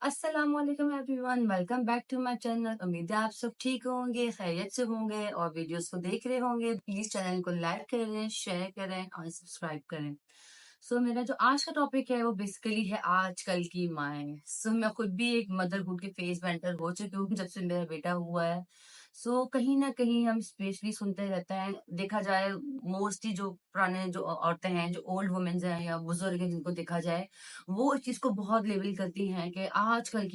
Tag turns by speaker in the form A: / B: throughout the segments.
A: अस्सलामुअलैकुम everyone, welcome back to my channel. उम्मीद है आप सब ठीक होंगे, खैरियत से होंगे और वीडियोस को देख रहे होंगे। प्लीज चैनल को लाइक करें, शेयर करें और सब्सक्राइब करें। मेरा जो आज का टॉपिक है वो बेसिकली है आजकल की माएँ। मैं खुद भी एक मदरहुड के फेज में एंटर हो चुकी हूँ जब से मेरा बेटा हुआ है। कहीं ना कहीं हम स्पेशली सुनते रहते हैं, देखा जाए मोस्टली जो पुराने जो औरतें हैं, जो ओल्ड वुमेन्स हैं या बुजुर्ग हैं, जिनको देखा जाए वो इस चीज को बहुत लेबल करती हैं कि आजकल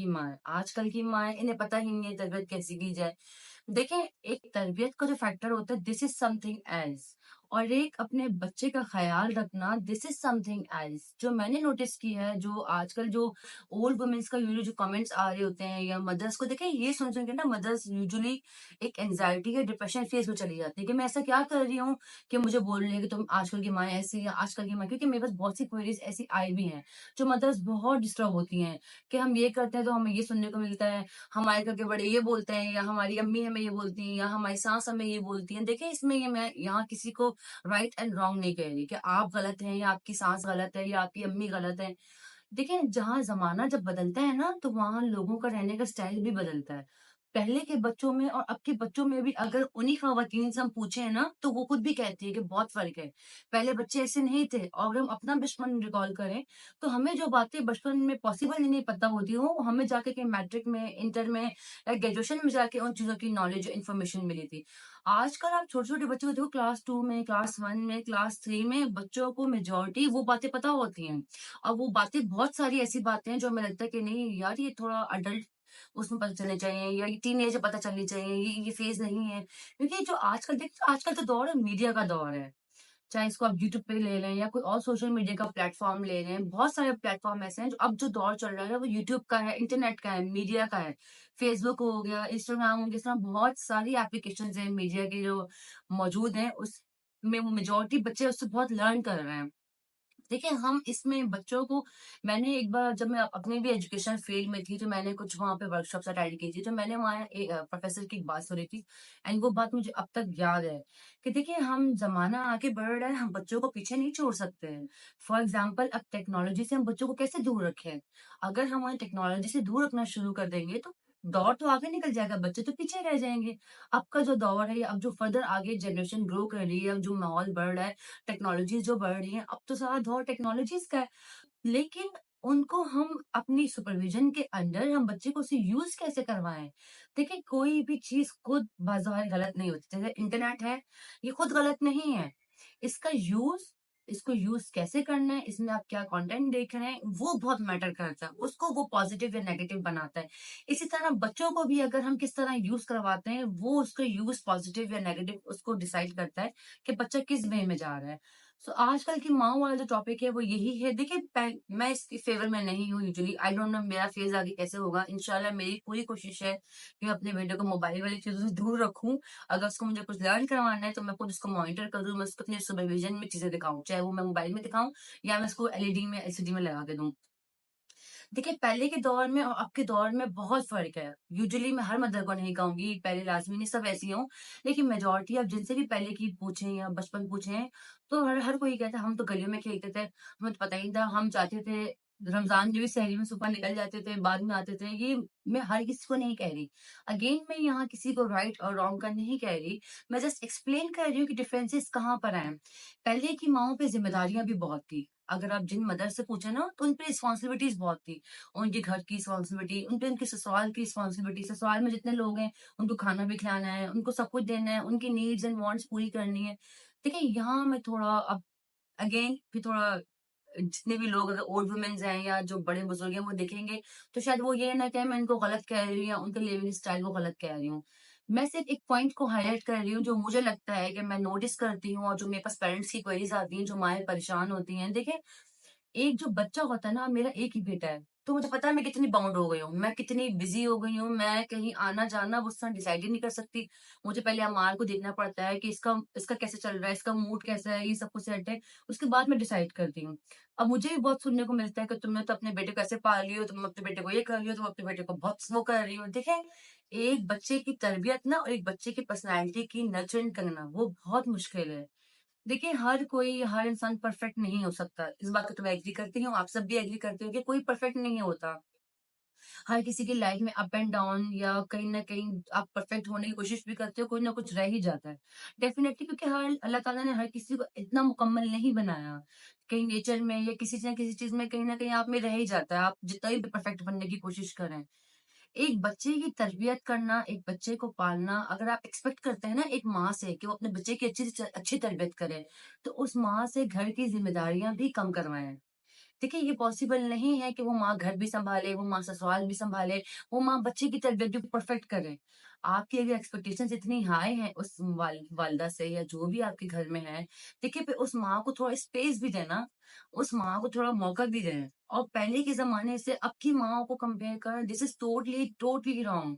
A: की माँ इन्हें पता ही नहीं है तरबियत कैसी की जाए। देखें, एक तरबियत का जो फैक्टर होता है दिस इज समथिंग एल्स, और एक अपने बच्चे का ख्याल रखना दिस इज समथिंग एल्स। जो मैंने नोटिस किया है, जो आजकल जो ओल्ड वुमेन्स का यूजुअली जो कमेंट्स आ रहे होते हैं या मदर्स को, देखें ये सुन के ना मदर्स यूजुअली एक एंजाइटी या डिप्रेशन फेज में चली जाती है कि मैं ऐसा क्या कर रही हूँ कि मुझे बोल रही है कि तुम आजकल की माँ ऐसी या आजकल की माँ। क्योंकि मेरे पास बहुत सी क्वेरीज ऐसी आई भी हैं जो मदर्स बहुत डिस्टर्ब होती हैं कि हम ये करते हैं तो हमें ये सुनने को मिलता है, हमारे घर के बड़े ये बोलते हैं या हमारी अम्मी हमें ये बोलती हैं या हमारी सास हमें ये बोलती हैं। देखिए, इसमें ये मैं यहाँ किसी को राइट एंड रॉन्ग नहीं कह रही कि आप गलत हैं या आपकी सास गलत है या आपकी अम्मी गलत है। देखिए, जहाँ ज़माना जब बदलता है ना, तो वहाँ लोगों का रहने का स्टाइल भी बदलता है। पहले के बच्चों में और अब के बच्चों में भी अगर उन्हीं ख़वातीन से हम पूछें ना, तो वो खुद भी कहती है कि बहुत फ़र्क है। पहले बच्चे ऐसे नहीं थे, और अगर हम अपना बचपन रिकॉल करें, तो हमें जो बातें बचपन में पॉसिबल ही नहीं पता होती हो, वो हमें जाके के मैट्रिक में, इंटर में या ग्रेजुएशन में जाके उन चीज़ों की नॉलेज, इन्फॉर्मेशन मिली थी। आजकल आप छोटे-छोटे बच्चों को देखो, क्लास 2 में, क्लास 1 में, क्लास 3 में बच्चों को मेजॉरिटी वो बातें पता होती हैं। और वो बातें, बहुत सारी ऐसी बातें हैं जो हमें लगता है कि नहीं यार, ये थोड़ा अडल्ट उसमें पता चलने चाहिए या ये टीनेज में पता चलनी चाहिए, ये फेज नहीं है। क्योंकि जो आजकल देख, आजकल तो दौर है, मीडिया का दौर है। चाहे इसको आप यूट्यूब पे ले लें या कोई और सोशल मीडिया का प्लेटफॉर्म ले लें, बहुत सारे प्लेटफॉर्म ऐसे हैं जो अब जो दौर चल रहा है वो यूट्यूब का है, इंटरनेट का है, मीडिया का है। फेसबुक हो गया, इंस्टाग्राम हो गया, इस तरह बहुत सारी एप्लीकेशन है मीडिया की जो मौजूद हैं, उसमें मेजोरिटी बच्चे उससे बहुत लर्न कर रहे हैं। देखिए, हम इसमें बच्चों को, मैंने एक बार जब मैं अपने भी एजुकेशन फील्ड में थी, तो मैंने कुछ वहाँ पे वर्कशॉप्स अटेंड की थी, तो मैंने वहाँ प्रोफेसर की एक बात सुनी थी। एंड वो बात मुझे अब तक याद है कि देखिए, हम ज़माना आगे बढ़ रहा है, हम बच्चों को पीछे नहीं छोड़ सकते हैं। फॉर एग्ज़ाम्पल, अब टेक्नोलॉजी से हम बच्चों को कैसे दूर रखें? अगर हम उन्हें टेक्नोलॉजी से दूर रखना शुरू कर देंगे, तो दौर तो आगे निकल जाएगा, बच्चे तो पीछे रह जाएँगे। अब का जो दौर है, या अब जो फर्दर आगे जनरेशन ग्रो कर रही है, अब जो माहौल बढ़ रहा है, टेक्नोलॉजीज़ जो बढ़ रही हैं, अब तो सारा दौर टेक्नोलॉजीज़ का है। लेकिन उनको हम अपनी सुपरविज़न के अंडर हम बच्चे को उसे यूज़ कैसे करवाएँ? देखिए, कोई भी चीज़ खुद बाज़ार गलत नहीं होती। जैसे इंटरनेट है, ये खुद गलत नहीं है। इसका यूज़, इसको यूज़ कैसे करना है, इसमें आप क्या कंटेंट देख रहे हैं, वो बहुत मैटर करता है। उसको वो पॉज़िटिव या नेगेटिव बनाता है। इसी तरह बच्चों को भी अगर हम किस तरह यूज़ करवाते हैं, वो उसका यूज़ पॉज़िटिव या नेगेटिव उसको डिसाइड करता है कि बच्चा किस वे में जा रहा है। आजकल की माँओं वाला जो टॉपिक है वो यही है। देखिए, मैं इसके फ़ेवर में नहीं हूँ यूजुअली, आई डोंट नो मेरा फ़ेज़ आगे कैसे होगा। इंशाल्लाह मेरी पूरी कोशिश है कि मैं अपने बेटे को मोबाइल वाली चीज़ों से दूर रखूँ। अगर उसको मुझे कुछ लर्न करवाना है तो मैं खुद उसको मॉनिटर करूँ, मैं उसको अपने सुपरविज़न में चीज़ें दिखाऊँ, चाहे वो मैं मोबाइल में दिखाऊँ या मैं उसको एलईडी में, एलसीडी में लगा के दूँ। देखिए, पहले के दौर में और अब के दौर में बहुत फ़र्क है। यूजुअली मैं हर मदर को नहीं कहूँगी, पहले लाज़मी नहीं सब ऐसी हों, लेकिन मेजॉरिटी आप जिनसे भी पहले की पूछें या बचपन पूछें, तो हर हर कोई कहता है हम तो गलियों में खेलते थे, हमें तो पता ही नहीं था, हम जाते थे रमज़ान में भी सहरी में सुबह निकल जाते थे, बाद में आते थे। ये मैं हर किसी को नहीं कह रही। अगेन, मैं यहाँ किसी को राइट और रॉन्ग का नहीं कह रही, मैं जस्ट एक्सप्लेन कर रही हूँ कि डिफरेंसेस कहाँ पर आए हैं। पहले की माँओं पे ज़िम्मेदारियाँ भी बहुत थी। अगर आप जिन मदर से पूछे ना, तो उन पे रिस्पॉन्सिबिलिटीज़ बहुत थी। उनके घर की रिस्पॉन्सिबिलिटी, उन पे उनके ससुराल की रिस्पॉन्सिबिलिटी, ससुराल में जितने लोग हैं, उनको खाना भी खिलाना है, उनको सब कुछ देना है, उनकी नीड्स एंड वांट्स पूरी करनी है। देखिए, यहाँ मैं थोड़ा अब अगेन फिर थोड़ा, जितने भी लोग अगर ओल्ड वुमेन्स हैं या जो बड़े-बुजुर्ग हैं, वो देखेंगे, तो शायद वो ये ना कहें मैं इनको गलत कह रही हूँ या उनके लिविंग स्टाइल को गलत कह रही हूँ। मैं सिर्फ़ एक पॉइंट को हाइलाइट कर रही हूँ, जो मुझे लगता है कि मैं नोटिस करती हूँ और जो मेरे पास पेरेंट्स की क्वेरीज़ आती हैं, जो माएँ परेशान होती हैं। देखिए, एक जो बच्चा होता है ना, मेरा एक ही बेटा है, तो मुझे पता है मैं कितनी बाउंड हो गई हूँ, मैं कितनी बिज़ी हो गई हूँ, मैं कहीं आना-जाना उस समय डिसाइड ही नहीं कर सकती। मुझे पहले अमाल को देखना पड़ता है कि इसका इसका कैसे चल रहा है, इसका मूड कैसा है, ये सब कुछ सेट है, उसके बाद मैं डिसाइड करती हूँ। अब मुझे भी बहुत सुनने को मिलता है कि तुमने तो अपने बेटे को ऐसे पाल रही हो, तुम अपने बेटे को ये कर रही हो, तुम अपने बेटे को बहुत वो कर रही हो। देखिए, एक बच्चे की तरबियत ना और एक बच्चे की पर्सनैलिटी की नर्चरिंग करना, वो बहुत मुश्किल है। देखिए, हर इंसान परफेक्ट नहीं हो सकता। इस बात को तो मैं एग्री करती हूँ, आप सब भी एग्री करते हो कि कोई परफेक्ट नहीं होता। हर किसी की लाइफ में अप एंड डाउन या कहीं न कहीं आप परफेक्ट होने की कोशिश भी करते हो, कुछ ना कुछ रह ही जाता है। डेफ़िनेटली क्योंकि हर अल्लाह ताला ने हर किसी को इतना मुकम्मल नहीं बनाया। कहीं नेचर में या किसी न किसी चीज़ में कहीं न कहीं आप में रह ही जाता है, आप जितना भी परफेक्ट बनने की कोशिश करें। एक बच्चे की तरबियत करना, एक बच्चे को पालना, अगर आप एक्सपेक्ट करते हैं ना एक माँ से कि वो अपने बच्चे की अच्छी तरबियत करे, तो उस माँ से घर की ज़िम्मेदारियाँ भी कम करवाएँ। देखिए, ये पॉसिबल नहीं है कि वो माँ घर भी सँभाले, वो माँ ससुराल भी सँभाले, वो माँ बच्चे की तरबियत भी परफेक्ट करे। आपकी अगर एक्सपेक्टेशंस इतनी हाई हैं उस वालिदा से या जो भी आपके घर में है, देखिए फिर उस माँ को थोड़ा स्पेस भी दें ना, उस माँ को थोड़ा मौका भी दें। और पहले के ज़माने से अब की माँओं को कंपेयर करें, this is totally, totally wrong.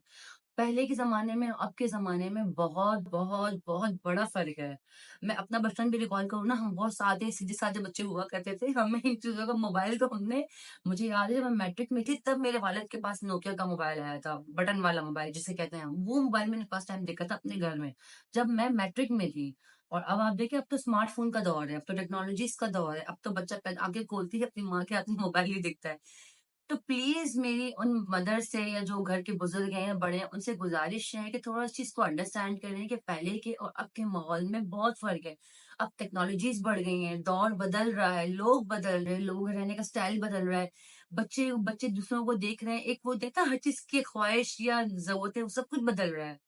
A: पहले के ज़माने में और अब के ज़माने में बहुत, बहुत, बहुत बड़ा फ़र्क है। मैं अपना बचपन भी रिकॉल करूँ ना, हम बहुत सादे सीधे-सादे बच्चे हुआ करते थे। हमें इन चीज़ों का मोबाइल तो हमने मुझे याद है जब मैं मैट्रिक में थी तब मेरे वालिद के पास नोकिया का मोबाइल आया था, बटन वाला मोबाइल जिसे कहते हैं हम। वो मोबाइल मैंने फर्स्ट टाइम देखा था अपने घर में, जब मैं मैट्रिक में थी। और अब आप देखिए अब तो स्मार्टफ़ोन का दौर है, अब तो टेक्नोलॉजीज़ का दौर है, अब तो बच्चा आँखें खोलती है अपनी माँ के हाथ में मोबाइल ही दिखता है। तो प्लीज़ मेरी उन मदर से या जो घर के बुज़ुर्ग हैं या बड़े हैं, उनसे गुज़ारिश है कि थोड़ा इस चीज़ को अंडरस्टैंड करें कि पहले के और अब के माहौल में बहुत फ़र्क है। अब टेक्नोलॉजीज़ बढ़ गई हैं, दौर बदल रहा है, लोग बदल रहे हैं, लोगों का रहने का स्टाइल बदल रहा है। बच्चे बच्चे दूसरों को देख रहे हैं, एक वो देखा हर चीज़ की ख़्वाहिश या ज़रूरतें, वो सब कुछ बदल रहा है।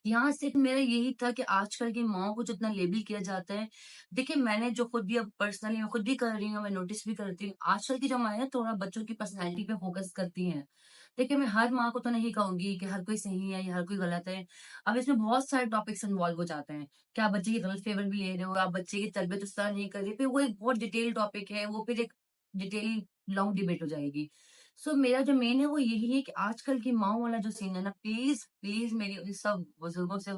A: यहाँ सिर्फ मेरा यही था कि आजकल की माँओं को जितना लेबल किया जाता है, देखिए मैंने जो खुद भी अब पर्सनली मैं खुद भी कर रही हूँ, मैं नोटिस भी करती हूँ, आजकल की जो माँएँ हैं थोड़ा बच्चों की पर्सनैलिटी पे फ़ोकस करती हैं। देखिए मैं हर माँ को तो नहीं कहूँगी कि हर कोई सही है या हर कोई गलत है। अब इसमें बहुत सारे टॉपिक्स इन्वॉल्व हो जाते हैं, कि आप बच्चे की गलत फ़ेवर भी ले रहे हो, आप बच्चे की तरबियत उस तरह नहीं कर रही, फिर वो एक बहुत डिटेल टॉपिक है, वो फिर एक डिटेल लॉन्ग डिबेट हो जाएगी। सो मेरा जो मेन है वो यही है कि आजकल की माँओं वाला जो सीन है ना, प्लीज़, प्लीज़ मेरी उन सब बुज़ुर्गों से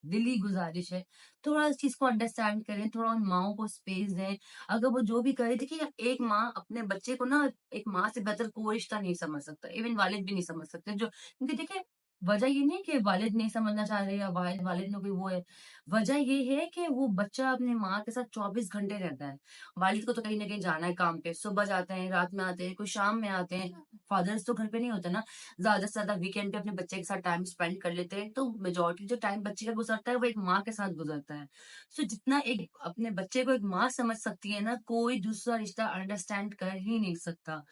A: दिली गुज़ारिश है, थोड़ा इस चीज़ को अंडरस्टैंड करें, थोड़ा उन माँओं को स्पेस दें। अगर वो जो भी करे देखिए एक माँ अपने बच्चे को ना एक माँ से बेहतर कोई रिश्ता नहीं समझ सकता, इवन वालिद भी नहीं समझ सकते जो क्योंकि देखिए वजह ये नहीं कि वालिद नहीं समझना चाह रहे या वालिद में कोई वो है, वजह ये है कि वो बच्चा अपनी माँ के साथ 24 घंटे रहता है। वालिद को तो कहीं न कहीं जाना है काम पे, सुबह जाते हैं, रात में आते हैं, कोई शाम में आते हैं, फादर्स तो घर पे नहीं होते ना। ज़्यादा से ज़्यादा वीकेंड पे अपने बच्चे के साथ टाइम स्पेंड कर लेते हैं, तो मेजॉरिटी जो टाइम बच्चे का गुज़रता है, वो एक माँ के साथ गुज़रता है। सो जितना एक अपने बच्चे को एक माँ समझ सकती है ना, कोई दूसरा रिश्ता अंडरस्टैंड कर ही नहीं सकता।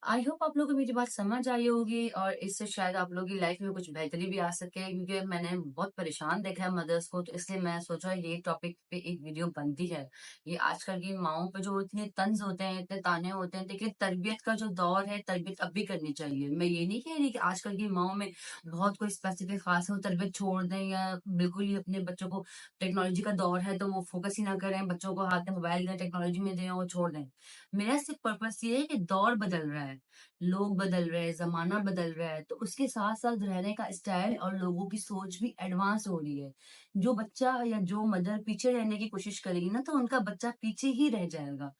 A: आई होप आप लोगों को मेरी बात समझ आई होगी और इससे शायद आप लोगों की लाइफ में कुछ बेहतरी भी आ सके क्योंकि मैंने बहुत परेशान देखा है मदर्स को तो इसलिए मैं सोचा ये टॉपिक पे एक वीडियो बनती है। ये आजकल की माओं पे जो इतने तंज होते हैं, इतने ताने होते हैं, देखिए तरबियत का जो दौर है, तरबियत अब भी करनी चाहिए। मैं ये नहीं कह रही कि आजकल की माओं में बहुत कोई स्पेसिफिक खास है, वो तरबियत छोड़ दें या बिल्कुल ही अपने बच्चों को टेक्नोलॉजी का दौर है तो वो फोकस ही ना करें, बच्चों को हाथ में मोबाइल दें, टेक्नोलॉजी में दें और छोड़ दें। मेरा सिर्फ पर्पस ये है कि दौर बदल रहा है, लोग बदल रहे हैं, ज़माना बदल रहा है, तो उसके साथ-साथ रहने का स्टाइल और लोगों की सोच भी एडवांस हो रही है। जो बच्चा या जो मदर पीछे रहने की कोशिश करेगी ना, तो उनका बच्चा पीछे ही रह जाएगा।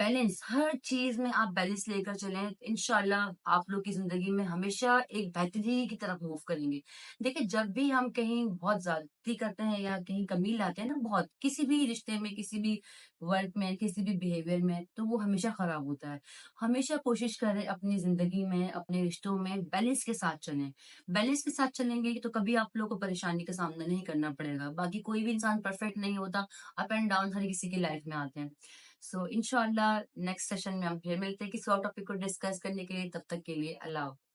A: बैलेंस, हर चीज़ में आप बैलेंस लेकर चलें, इंशाल्लाह आप लोग की ज़िंदगी में हमेशा एक बेहतरी की तरफ मूव करेंगे। देखिए, जब भी हम कहीं बहुत ज़्यादती करते हैं या कहीं कमी लाते हैं ना बहुत, किसी भी रिश्ते में, किसी भी वर्क में, किसी भी बिहेवियर में, तो वो हमेशा खराब होता है। हमेशा कोशिश करें अपनी ज़िंदगी में, अपने रिश्तों में बैलेंस के साथ चलें। बैलेंस के साथ चलेंगे तो कभी आप लोगों को परेशानी का सामना नहीं करना पड़ेगा। बाकी कोई भी इंसान परफेक्ट नहीं होता, अप एंड डाउन हर किसी की लाइफ में आते हैं। सो इंशाल्लाह नेक्स्ट सेशन में हम फिर मिलते हैं किसी और टॉपिक को डिस्कस करने के लिए। तब तक के लिए अल्लाह हाफ़िज़।